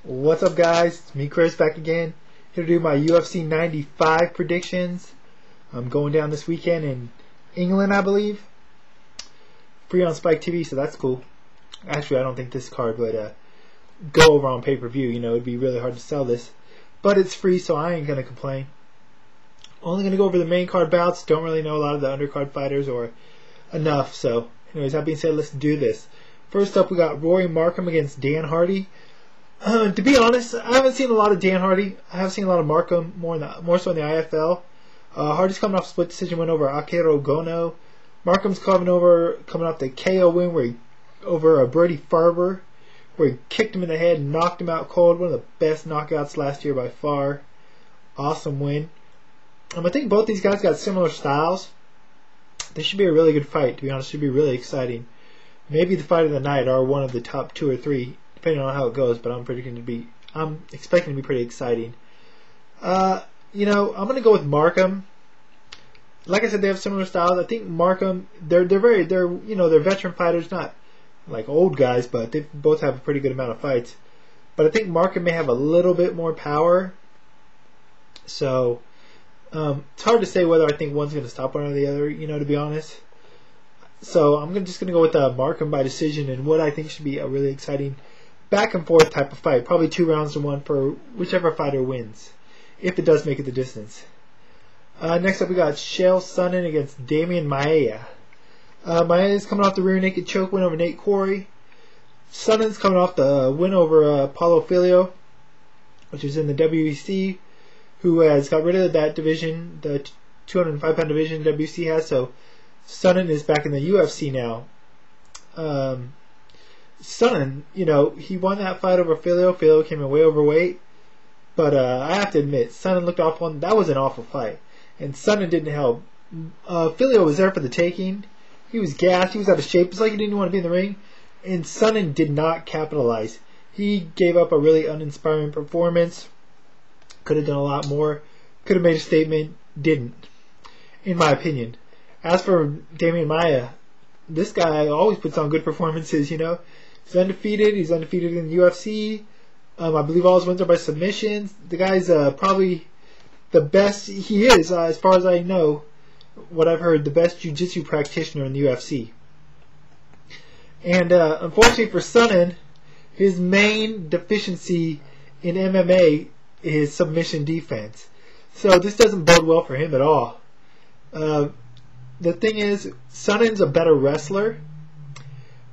What's up, guys? It's me, Chris, back again. Here to do my UFC 95 predictions. I'm going down this weekend in England, I believe. Free on Spike TV, so that's cool. Actually, I don't think this card would go over on pay-per-view. You know, it'd be really hard to sell this. But it's free, so I ain't going to complain. Only going to go over the main card bouts. Don't really know a lot of the undercard fighters or enough. So, anyways, that being said, let's do this. First up, we got Rory Markham against Dan Hardy. To be honest, I haven't seen a lot of Dan Hardy. I have seen a lot of Markham, more so in the IFL. Hardy's coming off split decision win over Akira Gono. Markham's coming off the KO win over Brody Farber, where he kicked him in the head and knocked him out cold. One of the best knockouts last year by far. Awesome win. I think both these guys got similar styles. This should be a really good fight, to be honest. It should be really exciting. Maybe the fight of the night or one of the top 2 or 3, depending on how it goes, but I'm expecting to be pretty exciting. I'm going to go with Markham. Like I said, they have similar styles. I think Markham, they're veteran fighters, not like old guys, but they both have a pretty good amount of fights. But I think Markham may have a little bit more power. So it's hard to say whether I think one's going to stop one or the other, to be honest. So I'm just going to go with Markham by decision and what I think should be a really exciting back and forth type of fight. Probably 2 rounds to 1 for whichever fighter wins, if it does make it the distance. Next up, we got Chael Sonnen against Demian Maia. Maia is coming off the rear naked choke win over Nate Corey. Sonnen's coming off the win over Paulo Filho, which is in the WEC, who has got rid of that division, the 205-pound division WC has. So Sonnen is back in the UFC now. Sonnen, he won that fight over Filho. Filho came in way overweight. But I have to admit, Sonnen looked awful. That was an awful fight. And Sonnen didn't help. Filho was there for the taking. He was gassed. He was out of shape. It's like he didn't want to be in the ring. And Sonnen did not capitalize. He gave up a really uninspiring performance. Could have done a lot more. Could have made a statement. Didn't, in my opinion. As for Demian Maia, this guy always puts on good performances, He's undefeated. He's undefeated in the UFC. I believe all his wins are by submissions. The guy's probably the best. He is, as far as I know, what I've heard, the best jiu-jitsu practitioner in the UFC. And unfortunately for Sonnen, his main deficiency in MMA is submission defense. So this doesn't bode well for him at all. The thing is, Sonnen's a better wrestler,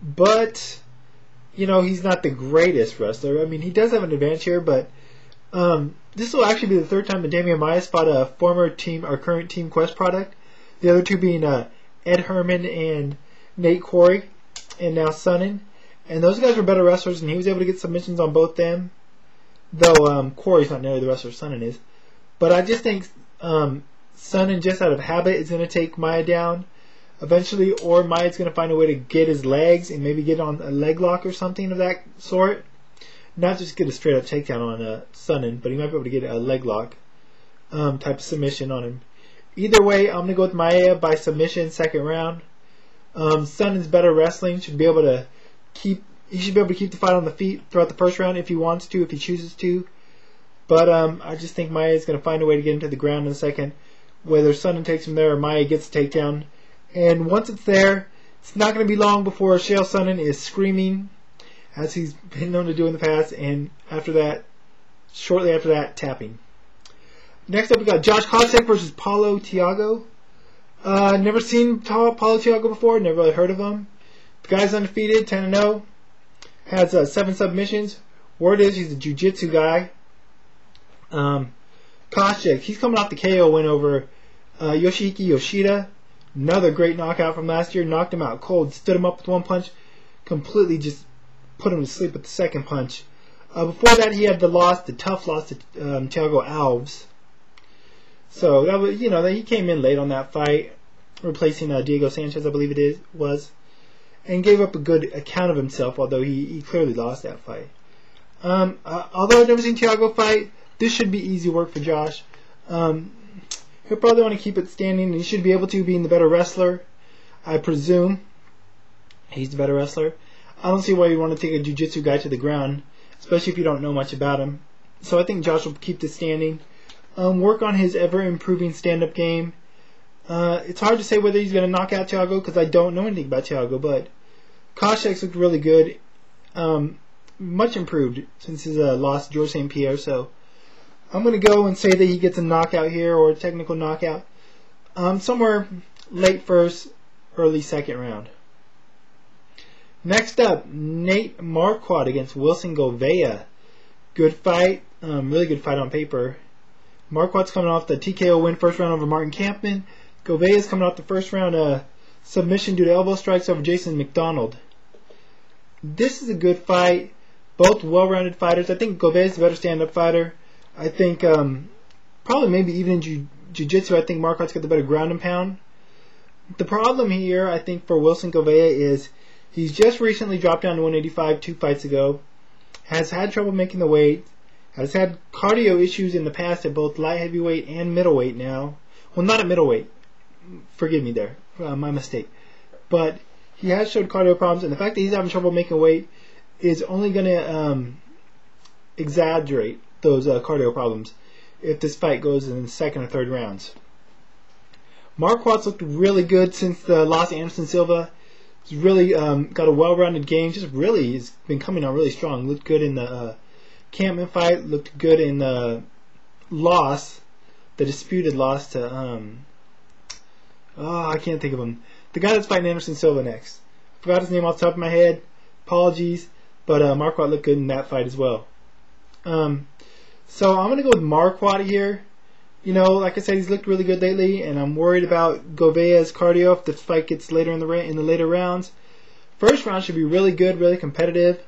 but he's not the greatest wrestler. I mean, he does have an advantage here, but this will actually be the 3rd time that Demian Maia's fought a former team or current Team Quest product. The other 2 being Ed Herman and Nate Corey, and now Sonnen. And those guys were better wrestlers, and he was able to get submissions on both them. Though Corey's not nearly the wrestler Sonnen is. But I just think Sonnen, just out of habit, is going to take Maia down eventually, or Maia's going to find a way to get his legs and maybe get on a leg lock or something of that sort. Not just get a straight up takedown on Sonnen, but he might be able to get a leg lock type of submission on him. Either way, I'm going to go with Maia by submission, 2nd round. Sonnen's better wrestling. He should be able to keep the fight on the feet throughout the 1st round if he wants to, if he chooses to. But I just think Maia is going to find a way to get him to the ground in the 2nd. Whether Sonnen takes him there or Maia gets the takedown. And once it's there, it's not going to be long before Chael Sonnen is screaming, as he's been known to do in the past, and shortly after that, tapping. Next up, we got Josh Koscheck versus Paulo Thiago. Never seen Paulo Thiago before, never really heard of him. The guy's undefeated, 10-0, has 7 submissions. Word is he's a jiu-jitsu guy. Koscheck, he's coming off the KO win over Yoshihiko Yoshida. Another great knockout from last year. Knocked him out cold. Stood him up with 1 punch. Completely just put him to sleep with the 2nd punch. Before that, he had the tough loss to Thiago Alves. So that was, he came in late on that fight, replacing Diego Sanchez, I believe was, and gave up a good account of himself. Although he clearly lost that fight. Although I've never seen Thiago fight, this should be easy work for Josh. He'll probably want to keep it standing, and he should be able to, being the better wrestler. I presume he's the better wrestler. I don't see why you want to take a jiu-jitsu guy to the ground. especially if you don't know much about him. So I think Josh will keep this standing. Work on his ever-improving stand-up game. It's hard to say whether he's going to knock out Thiago because I don't know anything about Thiago, but Koscheck looked really good. Much improved since his loss to George St. Pierre, so I'm going to go and say that he gets a knockout here, or a technical knockout, somewhere late first, early second round. Next up, Nate Marquadt against Wilson Gouveia. Good fight, really good fight on paper. Marquardt's coming off the TKO win first round over Martin Kampmann. Gouveia's coming off the first round submission due to elbow strikes over Jason McDonald. This is a good fight. Both well-rounded fighters. I think Gouveia's the better stand-up fighter. I think probably maybe even in jiu-jitsu, I think Marquardt's got the better ground and pound. The problem here, I think, for Wilson Gouveia is he's just recently dropped down to 185 2 fights ago. Has had trouble making the weight. Has had cardio issues in the past at both light heavyweight and middleweight now. Well, not at middleweight. Forgive me there. My mistake. But he has showed cardio problems, and the fact that he's having trouble making weight is only going to exaggerate those cardio problems if this fight goes in the second or third rounds. Marquardt's looked really good since the loss to Anderson Silva. He's really got a well-rounded game. Just really, he's been coming on really strong. Looked good in the Kampmann fight. Looked good in the loss, the disputed loss to I can't think of him. The guy that's fighting Anderson Silva next. Forgot his name off the top of my head. Apologies, but Marquardt looked good in that fight as well. So I'm gonna go with Marquardt here. You know, like I said, he's looked really good lately, and I'm worried about Gouveia's cardio if the fight gets later in the later rounds. First round should be really good, really competitive.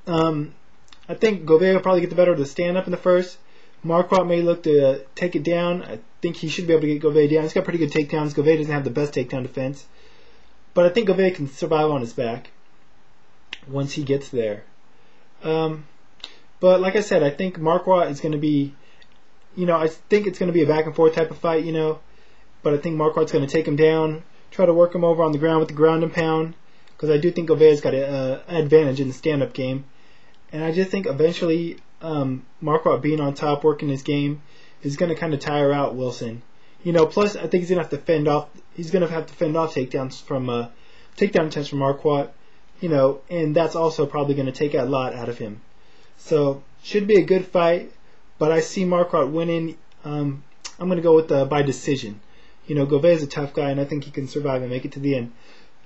I think Gouveia will probably get the better of the stand-up in the first. Marquardt may look to take it down. I think he should be able to get Gouveia down. He's got pretty good takedowns. Gouveia doesn't have the best takedown defense, but I think Gouveia can survive on his back once he gets there. But like I said, I think Marquardt is going to be, I think it's going to be a back and forth type of fight, but I think Marquardt's going to take him down, try to work him over on the ground with the ground and pound, because I do think Gouveia's got an advantage in the stand-up game. And I just think eventually Marquardt being on top, working his game, is going to kind of tire out Wilson. Plus I think he's going to have to fend off takedowns from takedown attempts from Marquardt, and that's also probably going to take a lot out of him. So should be a good fight, but I see Marquardt winning. I'm going to go with by decision. Gouveia's a tough guy, and I think he can survive and make it to the end.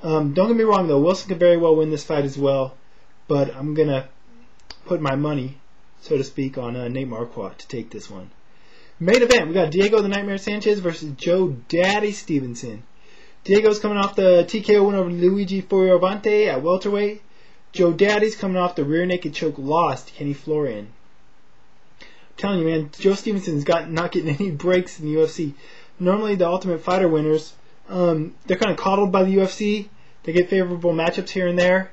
Don't get me wrong, though. Wilson could very well win this fight as well, but I'm going to put my money, so to speak, on Nate Marquardt to take this one. Main event, we got Diego the Nightmare Sanchez versus Joe Daddy Stevenson. Diego's coming off the TKO win over Luigi Fioravante at welterweight. Joe Daddy's coming off the rear naked choke loss to Kenny Florian. I'm telling you, man, Joe Stevenson's not getting any breaks in the UFC. Normally, the Ultimate Fighter winners, they're kind of coddled by the UFC. They get favorable matchups here and there.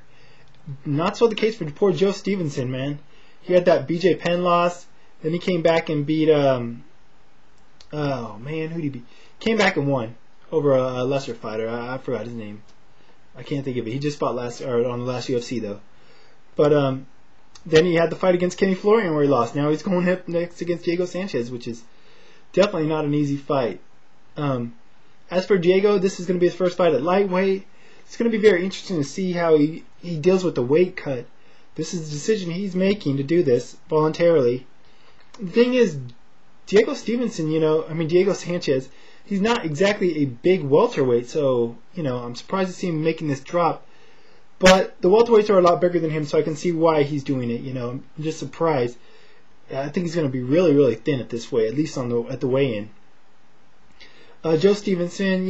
Not so the case for poor Joe Stevenson, man. He had that BJ Penn loss. Then he came back and beat, who'd he beat? Came back and won over a lesser fighter. I forgot his name. I can't think of it. He just fought on the last UFC, though. But then he had the fight against Kenny Florian where he lost. Now he's going up next against Diego Sanchez, which is definitely not an easy fight. As for Diego, this is going to be his first fight at lightweight. It's going to be very interesting to see how he deals with the weight cut. This is the decision he's making to do this voluntarily. The thing is, Diego Sanchez, he's not exactly a big welterweight, so, I'm surprised to see him making this drop. But the welterweights are a lot bigger than him, so I can see why he's doing it, I'm just surprised. I think he's going to be really, really thin at this weight, at least at the weigh-in. Joe Stevenson,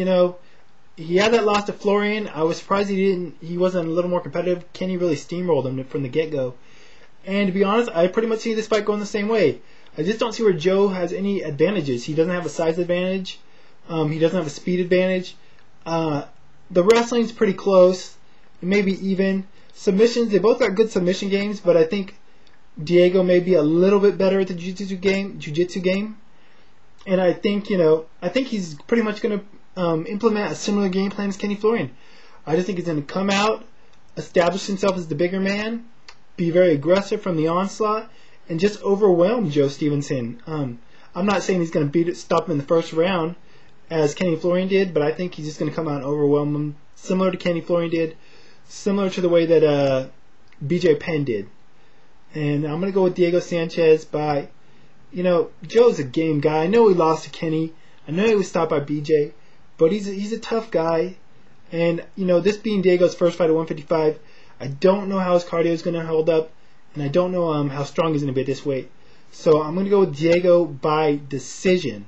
he had that loss to Florian. I was surprised he wasn't a little more competitive. Kenny really steamrolled him from the get-go. And to be honest, I pretty much see this fight going the same way. I just don't see where Joe has any advantages. He doesn't have a size advantage. He doesn't have a speed advantage. The wrestling's pretty close. Maybe even. Submissions, they both got good submission games, but I think Diego may be a little bit better at the jiu-jitsu game. And I think, he's pretty much going to implement a similar game plan as Kenny Florian. I just think he's going to come out, establish himself as the bigger man, be very aggressive from the onslaught and just overwhelm Joe Stevenson. I'm not saying he's going to stop him in the first round as Kenny Florian did, but I think he's just going to come out and overwhelm him, similar to Kenny Florian did, similar to the way that BJ Penn did. And I'm going to go with Diego Sanchez by, Joe's a game guy. I know he lost to Kenny. I know he was stopped by BJ, but he's a tough guy. And, this being Diego's first fight at 155, I don't know how his cardio is going to hold up, and I don't know how strong he's going to be at this weight. So I'm going to go with Diego by decision.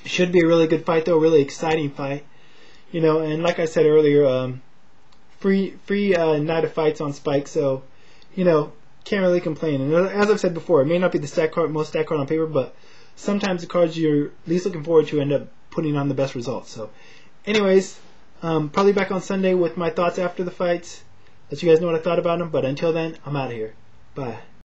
Should be a really good fight, though, a really exciting fight. And like I said earlier, free night of fights on Spike, so, can't really complain. And as I've said before, it may not be the most stacked card on paper, but sometimes the cards you're least looking forward to end up putting on the best results. So, anyways, probably back on Sunday with my thoughts after the fights. Let you guys know what I thought about them. But until then, I'm out of here. Bye.